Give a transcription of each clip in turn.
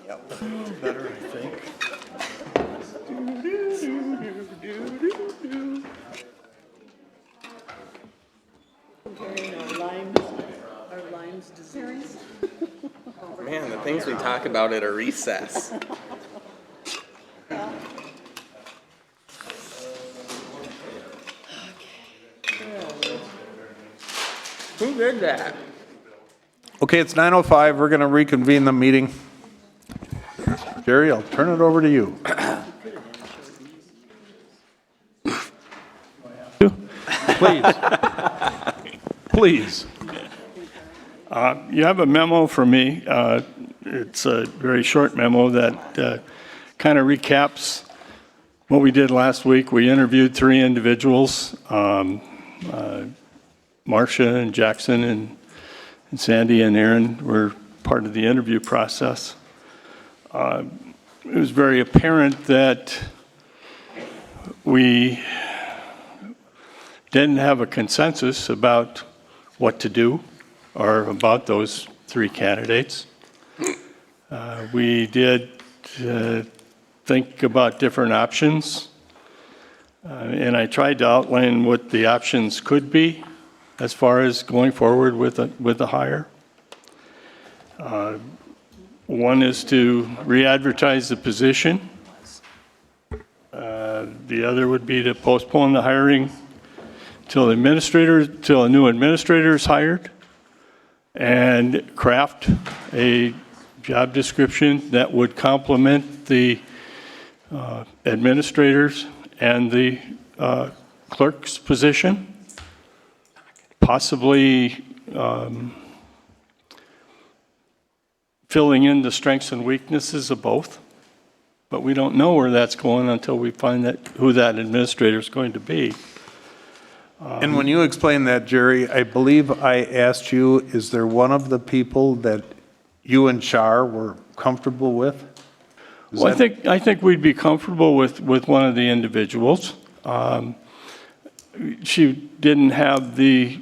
Yep. Better, I think. Comparing our Lyme's disease. Man, the things we talk about at a recess. Who did that? Okay, it's 9:05. We're going to reconvene the meeting. Jerry, I'll turn it over to you. Please. Please. You have a memo for me. It's a very short memo that kind of recaps what we did last week. We interviewed 3 individuals, Marcia and Jackson and Sandy and Aaron were part of the interview process. It was very apparent that we didn't have a consensus about what to do or about those 3 candidates. We did think about different options, and I tried to outline what the options could be as far as going forward with the hire. One is to re-advertise the position. The other would be to postpone the hiring till a new administrator is hired, and craft a job description that would complement the administrators and the clerk's position, possibly filling in the strengths and weaknesses of both. But we don't know where that's going until we find who that administrator is going to be. And when you explained that, Jerry, I believe I asked you, is there one of the people that you and Char were comfortable with? Well, I think we'd be comfortable with one of the individuals. She didn't have the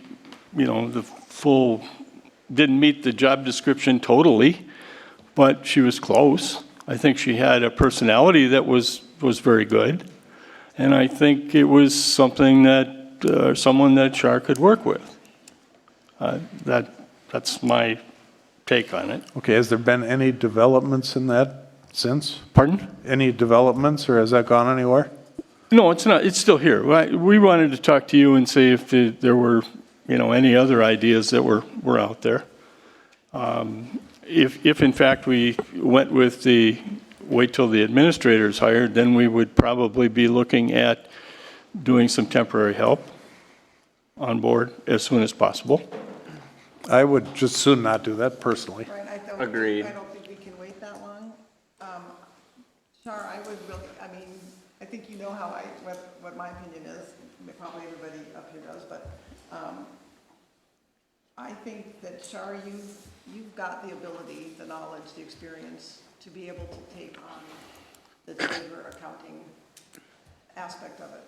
full, didn't meet the job description totally, but she was close. I think she had a personality that was very good, and I think it was something that someone that Char could work with. That's my take on it. Okay, has there been any developments in that since? Pardon? Any developments, or has that gone anywhere? No, it's not. It's still here. We wanted to talk to you and see if there were, any other ideas that were out there. If in fact we went with wait till the administrator is hired, then we would probably be looking at doing some temporary help on board as soon as possible. I would just soon not do that personally. Right, Agreed. I don't think we can wait that long. Char, I would really, I think you know what my opinion is, probably everybody up here does, but I think that Char, you've got the ability, the knowledge, the experience to be able to take on the labor accounting aspect of it.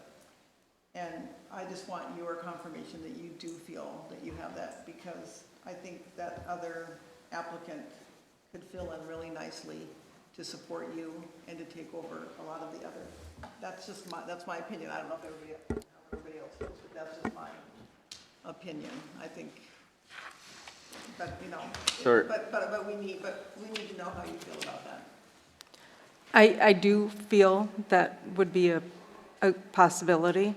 And I just want your confirmation that you do feel that you have that, because I think that other applicant could fill in really nicely to support you and to take over a lot of the other. That's my opinion. I don't know if everybody else feels, but that's just my opinion. I think, but Sure. but we need to know how you feel about that. I do feel that would be a possibility.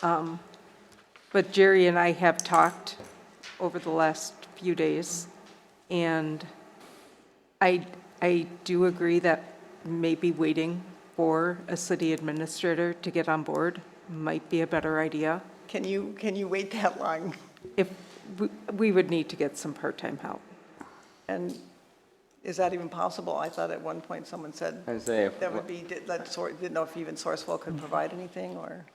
But Jerry and I have talked over the last few days, and I do agree that maybe waiting for a city administrator to get on board might be a better idea. Can you wait that long? If we would need to get some part-time help. And is that even possible? I thought at one point someone said that would be, didn't know if even Sourcewell could provide anything, or?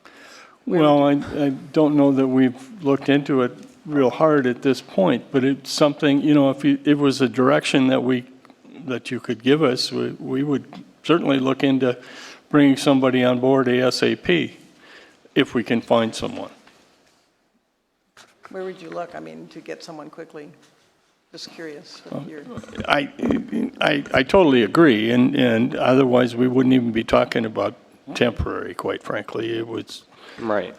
Well, I don't know that we've looked into it real hard at this point, but it's something, if it was a direction that you could give us, we would certainly look into bringing somebody on board ASAP if we can find someone. Where would you look, to get someone quickly? Just curious what your, I totally agree, and otherwise, we wouldn't even be talking about temporary, quite frankly. It was, Right.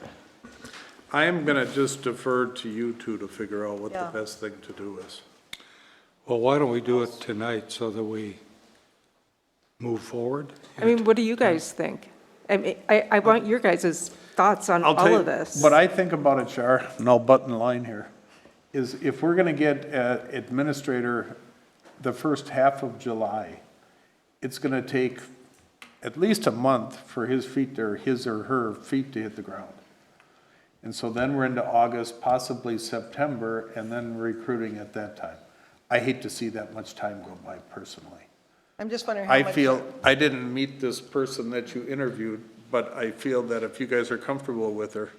I am going to just defer to you two to figure out what the Yeah. best thing to do is. Well, why don't we do it tonight so that we move forward? I mean, what do you guys think? I mean, I want your guys' thoughts on I'll tell all you, of this. what I think about it, Char, and I'll button the line here, is if we're gonna get an administrator the first half of July, it's gonna take at least a month for his or her feet to hit the ground. And so then we're into August, possibly September, and then recruiting at that time. I hate to see that much time go by personally. I'm just wondering how I much. feel, I didn't meet this person that you interviewed, but I feel that if you guys are comfortable with her,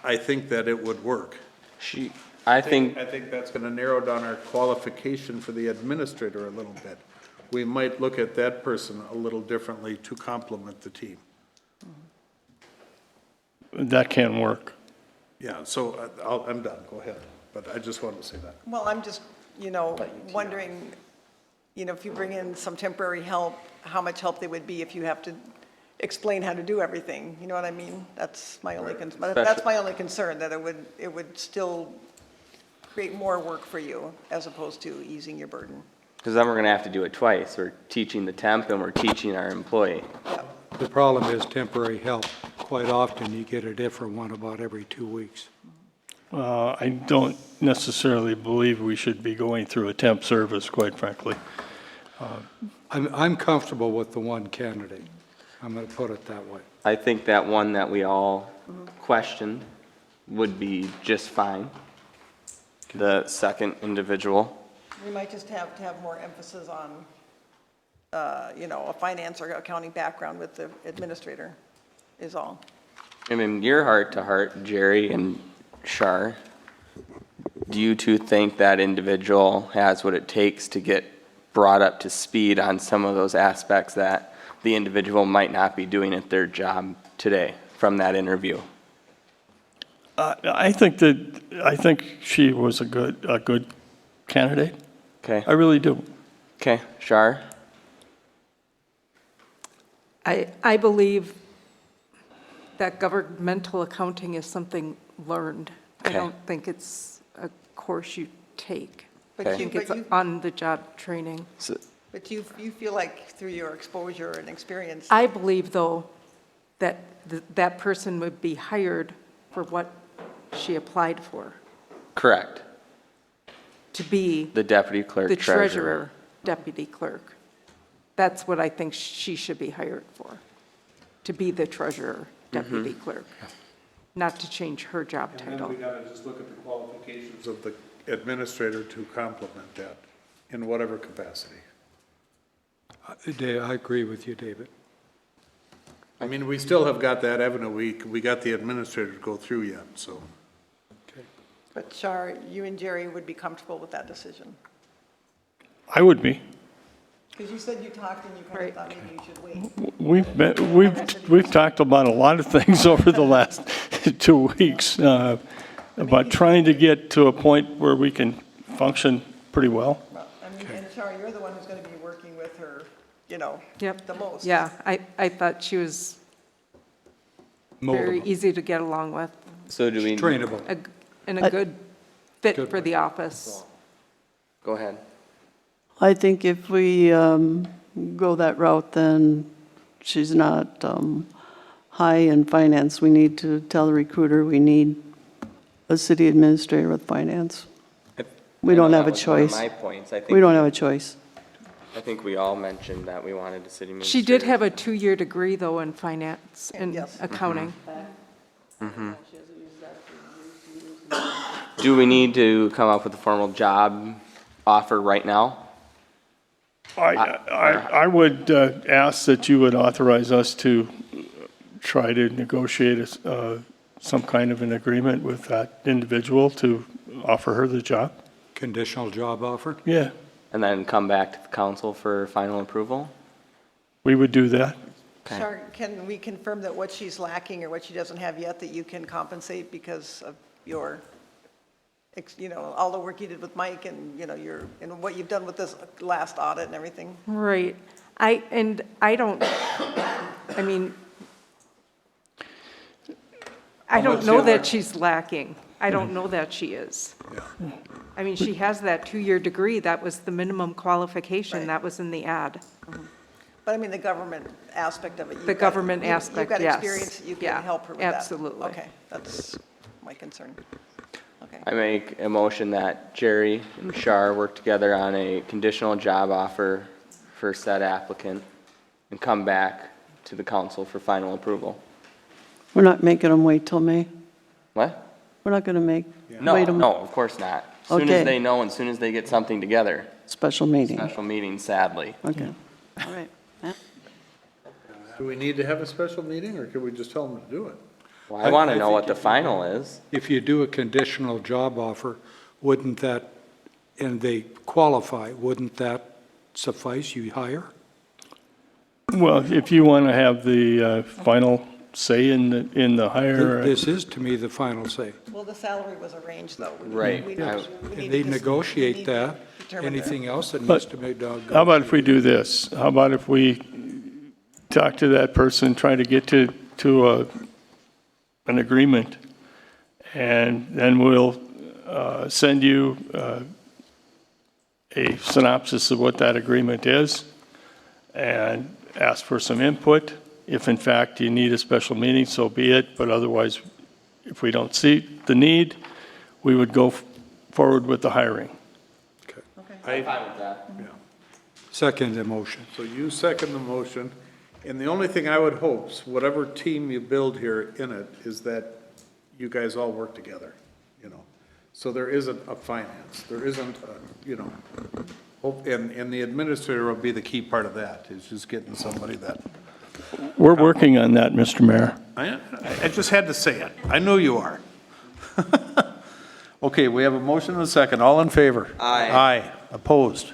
I think that it would work. I think, I think that's gonna narrow down our qualification for the administrator a little bit. We might look at that person a little differently to complement the team. that can work. Yeah, so I'm done, go ahead, but I just wanted to say that. Well, I'm just, wondering, if you bring in some temporary help, how much help they would be if you have to explain how to do everything, you know what I mean? That's my only, that's my only concern, that it would still create more work for you as opposed to easing your burden. because then we're gonna have to do it twice. We're teaching the temp and we're teaching our employee. Yeah, The problem is temporary help. Quite often, you get a different one about every 2 weeks. I don't necessarily believe we should be going through a temp service, quite frankly. I'm comfortable with the one candidate. I'm going to put it that way. I think that one that we all questioned would be just fine. The second individual. we might just have to have more emphasis on, a finance or accounting background with the administrator, is all. I mean, your heart to heart, Jerry and Shar, do you two think that individual has what it takes to get brought up to speed on some of those aspects that the individual might not be doing at their job today from that interview? I think she was a good candidate. Okay, I really do. okay, Shar? I believe that governmental accounting is something learned. I Okay. don't think it's a course you take. But Okay. I think you, it's but you, on-the-job training. So, but you feel like through your exposure and experience. I believe, though, that that person would be hired for what she applied for, correct. to be The deputy clerk the treasurer. treasurer, deputy clerk. That's what I think she should be hired for, to be the treasurer, deputy clerk, not to change her job And then title. we gotta just look at the qualifications of the administrator to complement that in whatever capacity. I agree with you, David. I mean, we still have got that avenue, we got the administrator to go through yet, so. Okay. But Shar, you and Jerry would be comfortable with that decision? I would be. Because you said you talked and you kind of Right. thought maybe you should wait. We've talked about a lot of things over the last 2 weeks, about trying to get to a point where we can function pretty well. Well, and Shar, you're the one who's going to be working with her, Yep. the most. Yeah, I thought she was very Moldable. easy to get along with, So do we, Trainable. and a good fit Good for one. the office. go ahead. I think if we go that route, then she's not high in finance. We need to tell the recruiter we need a city administrator with finance. We I know don't that have a was one of choice. my points. We don't have a choice. I think we all mentioned that we wanted a city She administrator. did have a 2-year degree, though, in finance and Yes. accounting. Do we need to come up with a formal job offer right now? I would ask that you would authorize us to try to negotiate some kind of an agreement with that individual to offer her the job. Conditional job offer? Yeah, And then come back to the council for final approval? we would do that. Okay. Shar, can we confirm that what she's lacking or what she doesn't have yet, that you can compensate because of your all the work you did with Mike and, and what you've done with this last audit and everything. Right. I don't, I mean, I don't know that she's lacking. I don't know that she is. I mean, she has that 2-year degree. That was the minimum qualification. Right. That was in the ad. But I mean, the government aspect of it. The government You've aspect, got yes. experience, that you Yeah, can help her with that. absolutely. Okay, that's my concern. Okay. I make a motion that Jerry and Shar work together on a conditional job offer for said applicant and come back to the council for final approval. We're not making them wait till May. What? We're not going to make, No, wait a no, of course not. As soon Okay. as they know and as soon as they get something together. special meeting. Special meeting, sadly. Okay, all right. Yeah. Do we need to have a special meeting, or can we just tell them to do it? Well, I want to know what the final is. If you do a conditional job offer, wouldn't that, and they qualify, wouldn't that suffice? You hire? Well, if you want to have the final say in the hire, This is, to me, the final say. Well, the salary was arranged, though. Right. We I- need And to they dis- we negotiate need to that. determine that. Anything else that But needs to be done. how about if we do this? How about if we talk to that person, try to get to an agreement, and then we'll send you a synopsis of what that agreement is, and ask for some input. If in fact you need a special meeting, so be it, but otherwise, if we don't see the need, we would go forward with the hiring. I'm fine with that. Second emotion. So you second the motion, and the only thing I would hope, is whatever team you build here in it, is that you guys all work together, So there isn't a finance, there isn't, and the administrator will be the key part of that, is just getting somebody that, We're working on that, Mr. Mayor. I just had to say it, I know you are. Okay, we have a motion and a second, all in favor? Aye. Aye, opposed?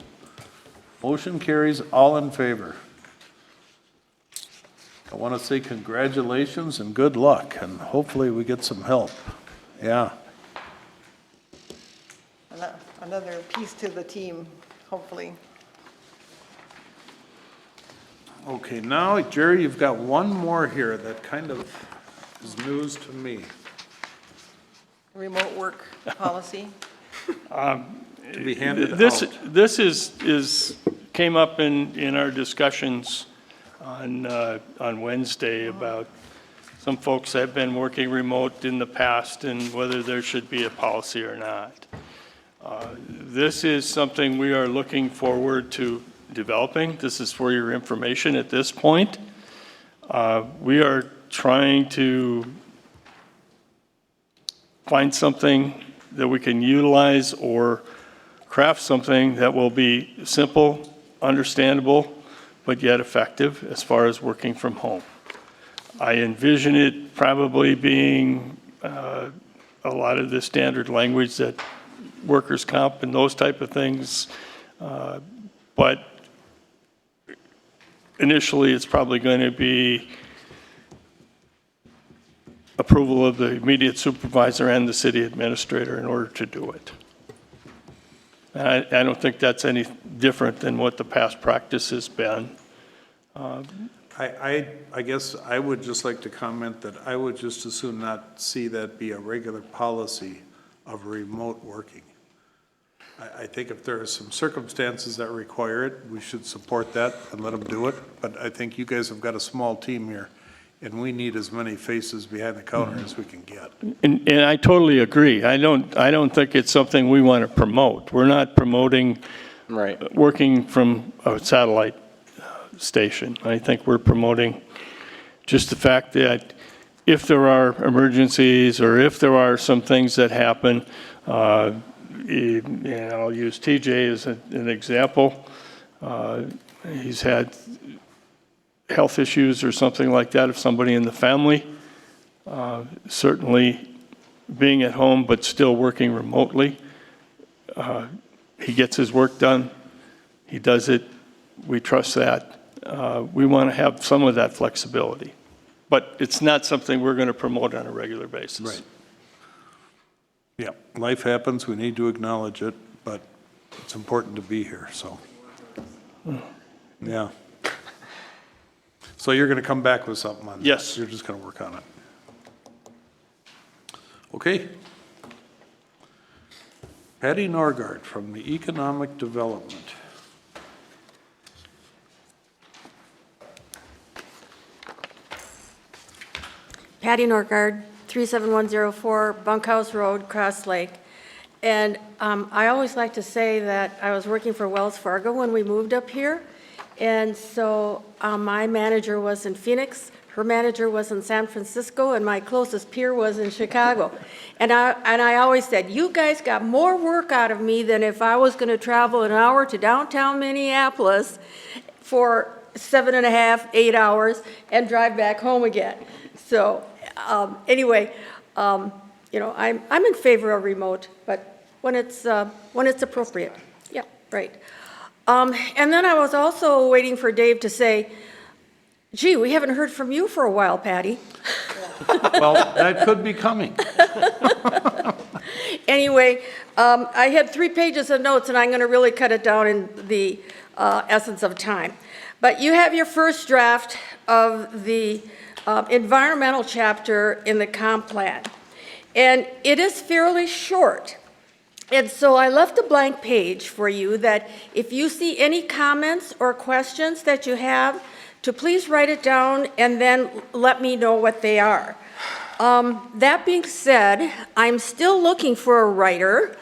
Motion carries, all in favor. I want to say congratulations and good luck, and hopefully we get some help. Yeah. Another piece to the team, hopefully. Okay, now, Jerry, you've got one more here that kind of is news to me. Remote work policy. To be handed This out. came up in our discussions on Wednesday about some folks have been working remote in the past and whether there should be a policy or not. This is something we are looking forward to developing. This is for your information at this point. We are trying to find something that we can utilize or craft something that will be simple, understandable, but yet effective as far as working from home. I envision it probably being a lot of the standard language that workers' comp and those type of things, but initially it's probably going to be approval of the immediate supervisor and the city administrator in order to do it. And I don't think that's any different than what the past practice has been. I guess I would just like to comment that I would just as soon not see that be a regular policy of remote working. I think if there are some circumstances that require it, we should support that and let them do it. But I think you guys have got a small team here, and we need as many faces behind the counter as we can get. And I totally agree. I don't think it's something we want to promote. We're not promoting Right. working from a satellite station. I think we're promoting just the fact that if there are emergencies or if there are some things that happen, and I'll use TJ as an example. He's had health issues or something like that of somebody in the family. Certainly being at home but still working remotely. He gets his work done. He does it. We trust that. We want to have some of that flexibility. But it's not something we're going to promote on a regular basis. Right. Yeah, life happens, we need to acknowledge it, but it's important to be here, so. Yeah. So you're gonna come back with something on this? Yes. You're just gonna work on it? Okay. Patty Norgard from the Economic Development. Patty Norgard, 37104 Bunkhouse Road, Cross Lake. And I always like to say that I was working for Wells Fargo when we moved up here. And so my manager was in Phoenix, her manager was in San Francisco, and my closest peer was in Chicago. And I always said, you guys got more work out of me than if I was going to travel an hour to downtown Minneapolis for 7.5, 8 hours and drive back home again. So anyway, you know, I'm in favor of remote, but when it's appropriate. Yeah, right. And then I was also waiting for Dave to say, gee, we haven't heard from you for a while, Patty. Well, that could be coming. Anyway, I had 3 pages of notes, and I'm going to really cut it down in the essence of time. But you have your first draft of the environmental chapter in the comp plan. And it is fairly short. And so I left a blank page for you that if you see any comments or questions that you have, to please write it down and then let me know what they are. That being said, I'm still looking for a writer.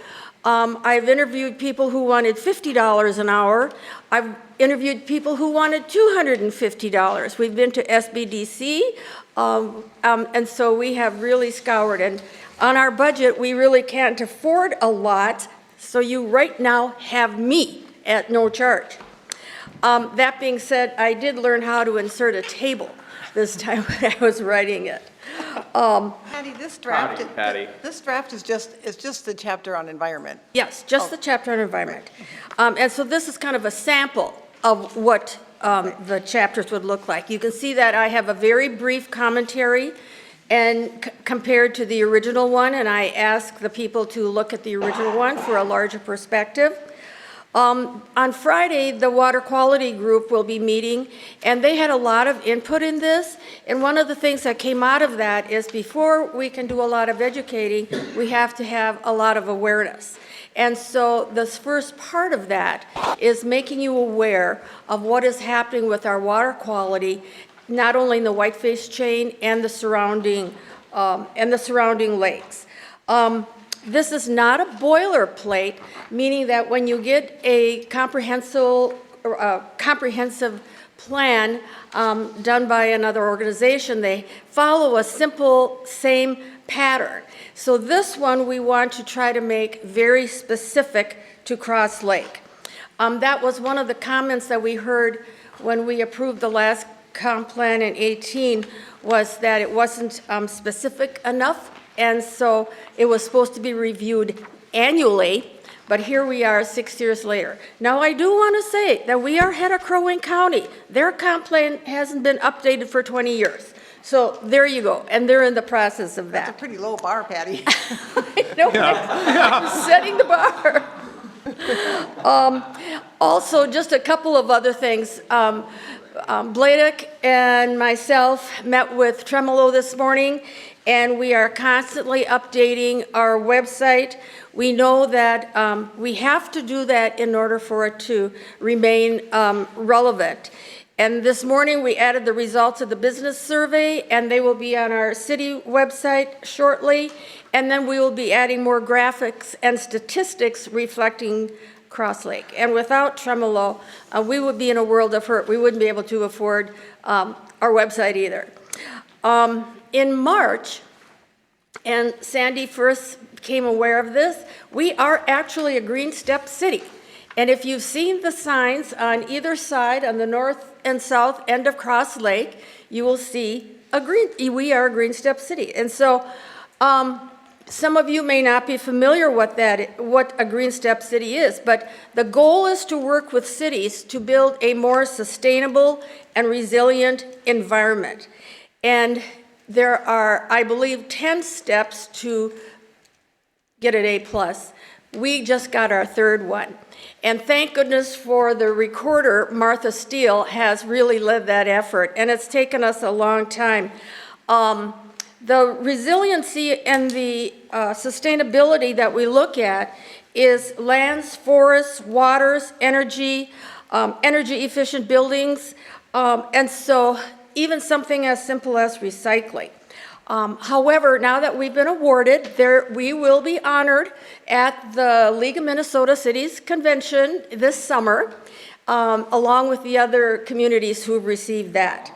I've interviewed people who wanted $50 an hour. I've interviewed people who wanted $250. We've been to SBDC, and so we have really scoured. And on our budget, we really can't afford a lot, so you right now have me at no charge. That being said, I did learn how to insert a table this time when I was writing it. Patty, this draft, Howdy, Patty. this draft is just the chapter on environment. Yes, just the chapter on environment. And so this is kind of a sample of what the chapters would look like. You can see that I have a very brief commentary and compared to the original one, and I ask the people to look at the original one for a larger perspective. On Friday, the water quality group will be meeting, and they had a lot of input in this. And one of the things that came out of that is before we can do a lot of educating, we have to have a lot of awareness. And so this first part of that is making you aware of what is happening with our water quality, not only in the Whiteface chain and the surrounding lakes. This is not a boilerplate, meaning that when you get a comprehensive plan done by another organization, they follow a simple same pattern. So this one we want to try to make very specific to Cross Lake. That was one of the comments that we heard when we approved the last comp plan in 18, was that it wasn't specific enough. And so it was supposed to be reviewed annually, but here we are 6 years later. Now, I do want to say that we are ahead of Crow Wing County. Their comp plan hasn't been updated for 20 years. So there you go, and they're in the process of That's a that. pretty low bar, Patty. No, I'm setting the bar. Also, just a couple of other things. Bladek and myself met with Tremolo this morning, and we are constantly updating our website. We know that we have to do that in order for it to remain relevant. And this morning, we added the results of the business survey, and they will be on our city website shortly. And then we will be adding more graphics and statistics reflecting Cross Lake. And without Tremolo, we would be in a world of hurt. We wouldn't be able to afford our website either. In March, and Sandy first became aware of this, we are actually a green step city. And if you've seen the signs on either side, on the north and south end of Cross Lake, you will see we are a green step city. And so some of you may not be familiar what a green step city is, but the goal is to work with cities to build a more sustainable and resilient environment. And there are, I believe, 10 steps to get an A+. We just got our third one. And thank goodness for the recorder, Martha Steele, has really led that effort, and it's taken us a long time. The resiliency and the sustainability that we look at is lands, forests, waters, energy, energy-efficient buildings, and so even something as simple as recycling. However, now that we've been awarded, we will be honored at the League of Minnesota Cities Convention this summer, along with the other communities who received that.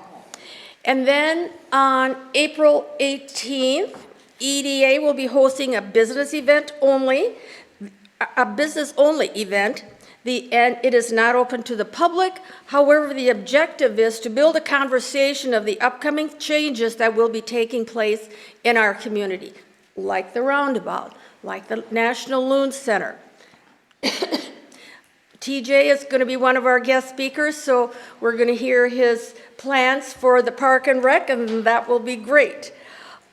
And then on April 18th, EDA will be hosting a business only event. And it is not open to the public. However, the objective is to build a conversation of the upcoming changes that will be taking place in our community, like the roundabout, like the National Loon Center. TJ is going to be one of our guest speakers, so we're going to hear his plans for the Park and Rec, and that will be great.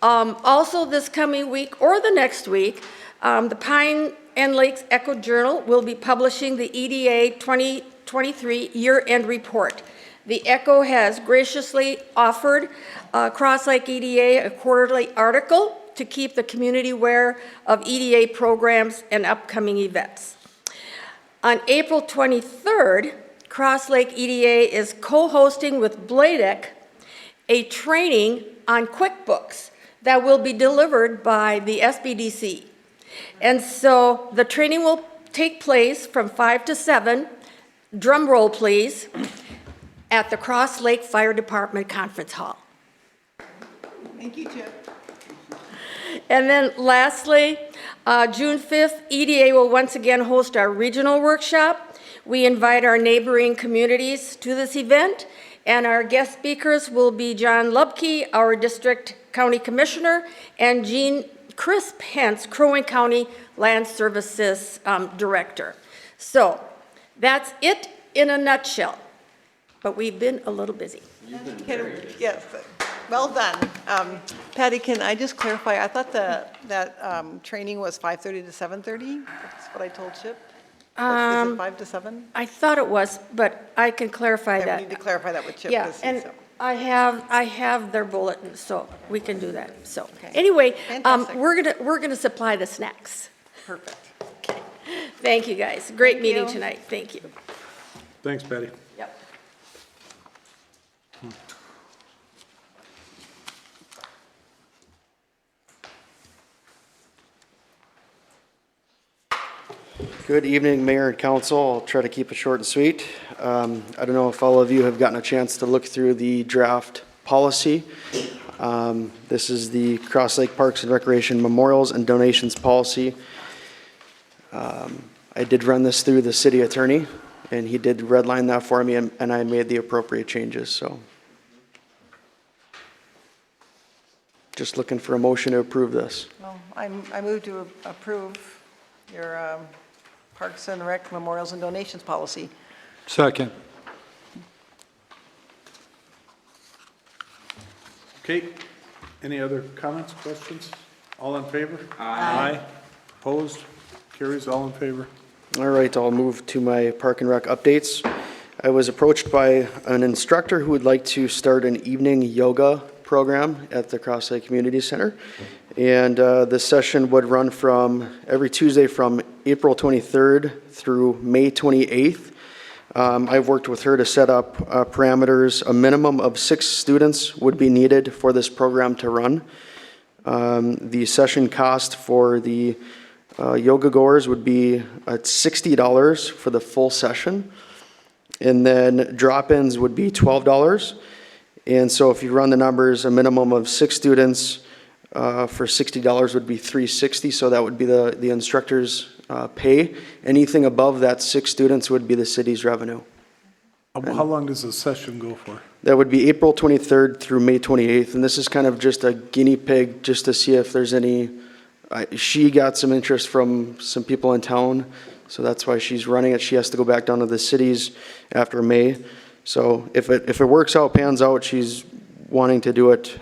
Also this coming week or the next week, the Pine and Lakes Echo Journal will be publishing the EDA 2023 year-end report. The Echo has graciously offered Cross Lake EDA a quarterly article to keep the community aware of EDA programs and upcoming events. On April 23rd, Cross Lake EDA is co-hosting with Bladek a training on QuickBooks that will be delivered by the SBDC. And so the training will take place from 5 to 7, drum roll please, at the Cross Lake Fire Department Conference Hall. Thank you, Chip. And then lastly, June 5th, EDA will once again host our regional workshop. We invite our neighboring communities to this event, and our guest speakers will be John Lubke, our District County Commissioner, and Chris Pence, Crow Wing County Land Services Director. So that's it in a nutshell, but we've been a little busy. Yes, well done. Patty, can I just clarify? I thought that training was 5:30 to 7:30. That's what I told Chip. Is it 5 to 7? I thought it was, but I can clarify Okay, that. we need to clarify that with Chip. Yeah, 'cause and so- I have their bulletin, so we can do that. So anyway, Fantastic. we're gonna supply the snacks. Perfect. Okay. Thank you, guys. Great Thank meeting you. tonight. Thank you. Thanks, Patty. Yep. Good evening, Mayor and Council. I'll try to keep it short and sweet. I don't know if all of you have gotten a chance to look through the draft policy. This is the Cross Lake Parks and Recreation Memorials and Donations Policy. I did run this through the city attorney, and he did redline that for me, and I made the appropriate changes, so. Just looking for a motion to approve this. Well, I move to approve your Parks and Rec Memorials and Donations Policy. Second. Okay, any other comments, questions? All in favor? Aye. Opposed? Carries, all in favor? All right, I'll move to my Park and Rec updates. I was approached by an instructor who would like to start an evening yoga program at the Cross Lake Community Center. And this session would run from every Tuesday from April 23rd through May 28th. I've worked with her to set up parameters. A minimum of 6 students would be needed for this program to run. The session cost for the yoga goers would be at $60 for the full session. And then drop-ins would be $12. And so if you run the numbers, a minimum of 6 students for $60 would be $360, so that would be the instructor's pay. Anything above that 6 students would be the city's revenue. How long does the session go for? That would be April 23rd through May 28th, and this is kind of just a guinea pig just to see if there's any, she got some interest from some people in town, so that's why she's running it. She has to go back down to the cities after May. So if it works out, pans out, she's wanting to do it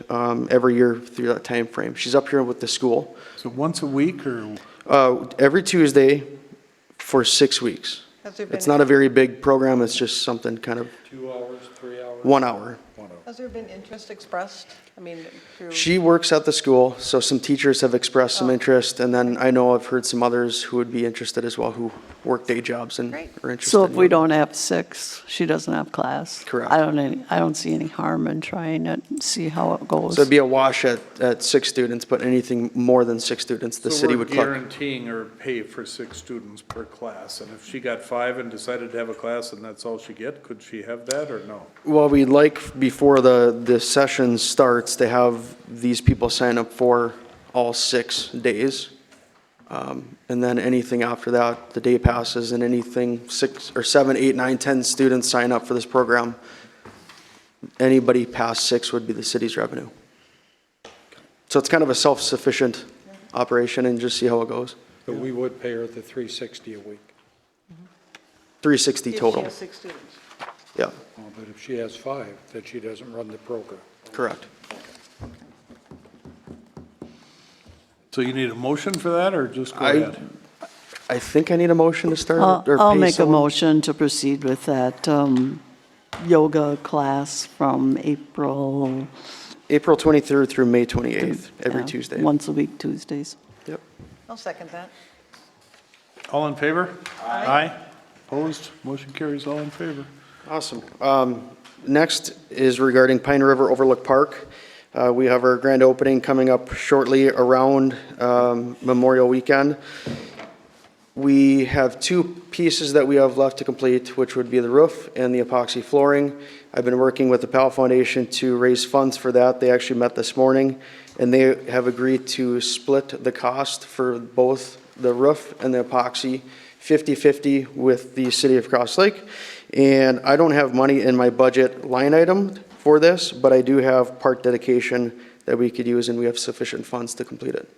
every year through that time frame. She's up here with the school. So once a week or? Every Tuesday for 6 weeks. Has there been, It's not a very big program, it's just something kind of 2 hours, 3 hours? 1 hour. has there been interest expressed? I mean, through, She works at the school, so some teachers have expressed some interest, and then I know I've heard some others who would be interested as well, who work day jobs and Great. are interested. So if in we it. don't have 6, she doesn't have class. Correct. I don't see any harm in trying it, see how it goes. So it'd be a wash at 6 students, but anything more than 6 students, the city would So collect. we're guaranteeing her pay for 6 students per class, and if she got 5 and decided to have a class and that's all she get, could she have that or no? Well, we'd like, before the session starts, to have these people sign up for all 6 days. And then anything after that, the day passes, and anything 6 or 7, 8, 9, 10 students sign up for this program, anybody past 6 would be the city's revenue. So it's kind of a self-sufficient operation, and just see how it goes. But we would pay her the $360 a week. 360 if she total, has 6 students. yeah, But if she has 5, then she doesn't run the program. correct. So you need a motion for that, or just go I- ahead? I think I need a motion to start, or I'll pay make a someone. motion to proceed with that yoga class from April. April 23rd through May 28th, every yeah, Tuesday. Once a week, Tuesdays. Yep. I'll second that. All in favor? Aye. Opposed? Motion carries, all in favor. Awesome. Next is regarding Pine River Overlook Park. We have our grand opening coming up shortly around Memorial Weekend. We have 2 pieces that we have left to complete, which would be the roof and the epoxy flooring. I've been working with the Powell Foundation to raise funds for that. They actually met this morning, and they have agreed to split the cost for both the roof and the epoxy 50-50 with the city of Cross Lake. And I don't have money in my budget line item for this, but I do have park dedication that we could use, and we have sufficient funds to complete it.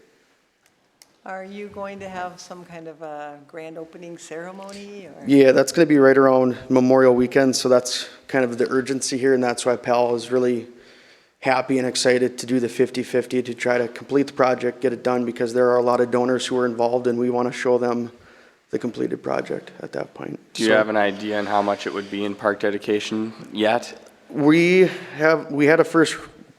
Are you going to have some kind of a grand opening ceremony or? Yeah, that's going to be right around Memorial Weekend, so that's kind of the urgency here, and that's why Pal is really happy and excited to do the 50-50 to try to complete the project, get it done, because there are a lot of donors who are involved, and we want to show them the completed project at that point. Do you have an idea on how much it would be in park dedication yet? We had a first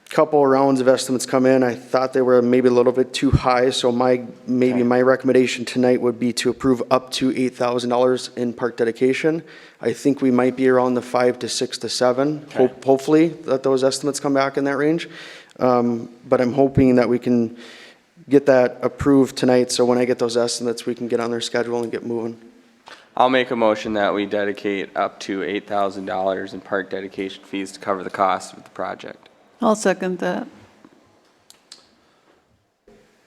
couple rounds of estimates come in. I thought they were maybe a little bit too high, so my recommendation tonight would be to approve up to $8,000 in park dedication. I think we might be around the 5 to 6 to 7. Okay. Hopefully that those estimates come back in that range. But I'm hoping that we can get that approved tonight, so when I get those estimates, we can get on their schedule and get moving. I'll make a motion that we dedicate up to $8,000 in park dedication fees to cover the cost of the project. I'll second that.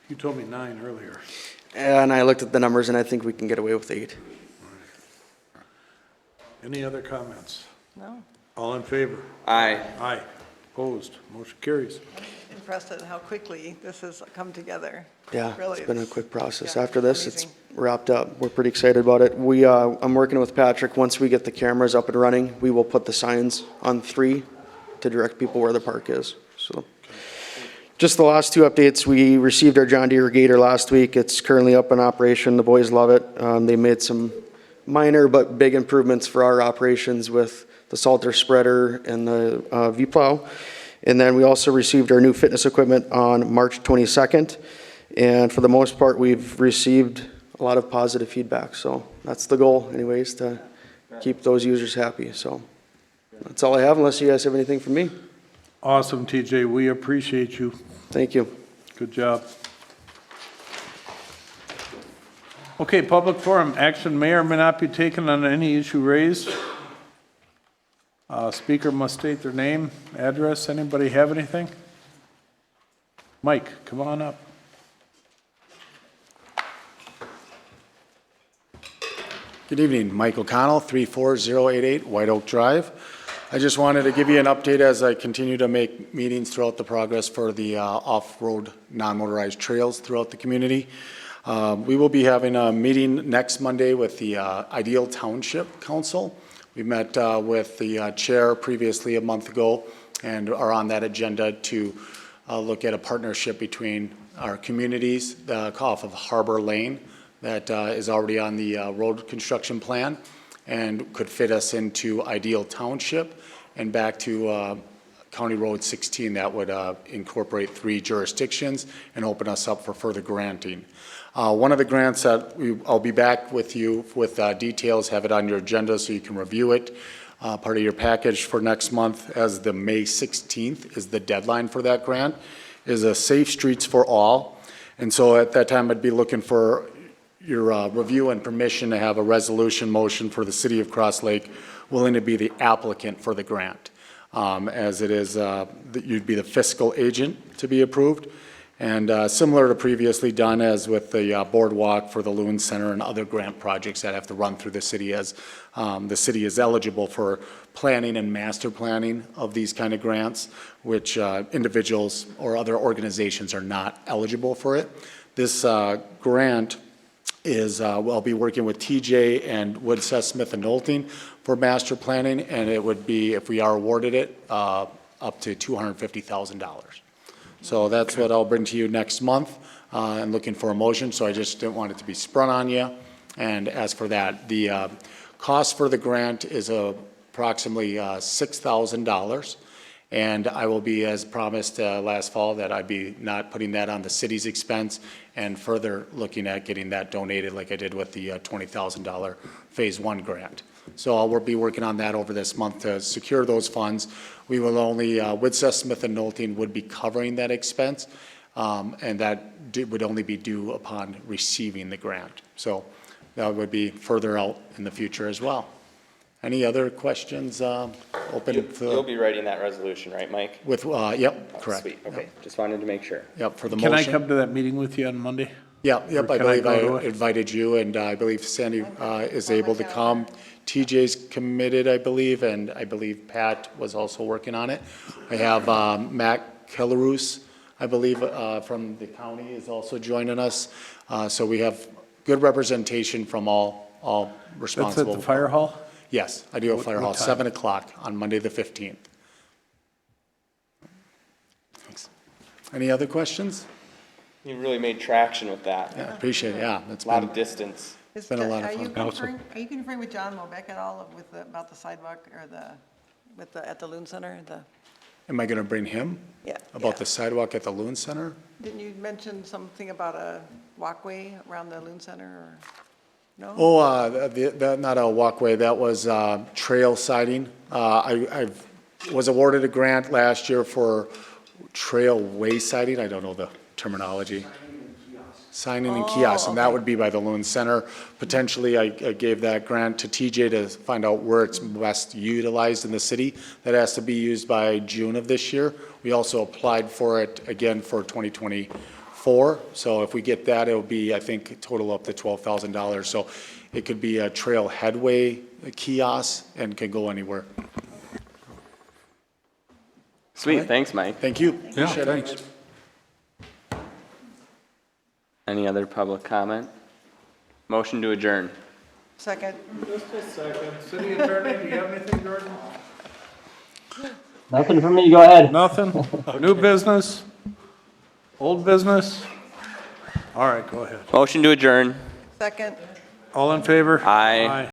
You told me 9 earlier. And I looked at the numbers, and I think we can get away with 8. Any other comments? No, All in favor? Aye. Aye. Opposed? Motion carries. impressed at how quickly this has come together. Yeah, Really, it's been a quick process. yeah, After this, it's amazing. wrapped up. We're pretty excited about it. I'm working with Patrick. Once we get the cameras up and running, we will put the signs on 3 to direct people where the park is, so. Just the last 2 updates, we received our John Deere Gator last week. It's currently up in operation. The boys love it. They made some minor but big improvements for our operations with the Salter spreader and the V-plow. And then we also received our new fitness equipment on March 22nd. And for the most part, we've received a lot of positive feedback. So that's the goal anyways, to keep those users happy. So that's all I have, unless you guys have anything for me. Awesome, TJ. We appreciate you. Thank you. Good job. Okay, public forum. Action may or may not be taken on any issue raised. Speaker must state their name, address. Anybody have anything? Mike, come on up. Good evening, Mike O'Connell, 34088 White Oak Drive. I just wanted to give you an update as I continue to make meetings throughout the progress for the off-road non-motorized trails throughout the community. We will be having a meeting next Monday with the Ideal Township Council. We met with the chair previously a month ago and are on that agenda to look at a partnership between our communities off of Harbor Lane that is already on the road construction plan and could fit us into Ideal Township and back to County Road 16 that would incorporate 3 jurisdictions and open us up for further granting. One of the grants that I'll be back with you with details, have it on your agenda so you can review it. Part of your package for next month, as the May 16th is the deadline for that grant, is a Safe Streets for All. And so at that time, I'd be looking for your review and permission to have a resolution motion for the city of Cross Lake willing to be the applicant for the grant. As it is, you'd be the fiscal agent to be approved. And similar to previously done as with the boardwalk for the Loon Center and other grant projects that have to run through the city, as the city is eligible for planning and master planning of these kind of grants, which individuals or other organizations are not eligible for it. This grant is, I'll be working with TJ and Woodseth Smith and Nolting for master planning, and it would be, if we are awarded it, up to $250,000. So that's what I'll bring to you next month, and looking for a motion, so I just didn't want it to be sprung on you. And as for that, the cost for the grant is approximately $6,000. And I will be, as promised last fall, that I'd be not putting that on the city's expense and further looking at getting that donated like I did with the $20,000 Phase 1 grant. So we'll be working on that over this month to secure those funds. We will only, Woodseth Smith and Nolting would be covering that expense, and that would only be due upon receiving the grant. So that would be further out in the future as well. Any other questions? Open to. You'll be writing that resolution, right, Mike? With, yep, Oh, correct. Sweet, okay, just wanted to make sure. Yep, for the Can I motion. come to that meeting with you on Monday? Yep, Or I can I believe go to I it? invited you, and I believe Sandy is able to come. TJ's committed, I believe, and I believe Pat was also working on it. I have Matt Kellerus, I believe, from the county is also joining us. So we have good representation from all That's responsible. at the fire hall? Yes, I do a fire What hall, time? 7 o'clock on Monday, the 15th. Thanks. Any other questions? You really made traction with that. Yeah, appreciate it, yeah. It's A lot been, of distance. Is been a Jo- lot of are you fun. Are you conferring with John Mobeck at all with about the sidewalk or at the Loon Center? am I gonna bring him? Yeah. About the sidewalk at the Loon Center? Didn't you mention something about a walkway around the Loon Center or, no? Oh, not a walkway, that was trail siding. I was awarded a grant last year for trailway siding, I don't know the terminology. Signing and kiosks, and that would be by the Loon Center. Potentially, I gave that grant to TJ to find out where it's best utilized in the city. That has to be used by June of this year. We also applied for it again for 2024. So if we get that, it'll be, I think, a total up to $12,000. So it could be a trail headway kiosk and can go anywhere. Sweet, thanks, Mike. Thank you. Yeah, Appreciate it. thanks. Any other public comment? Motion to adjourn. Second. Just a second. City attorney, do you have anything, Jordan? Nothing for me, go ahead. Nothing? New business? Old business? All right, go ahead. Motion to adjourn. Second. All in favor? Aye.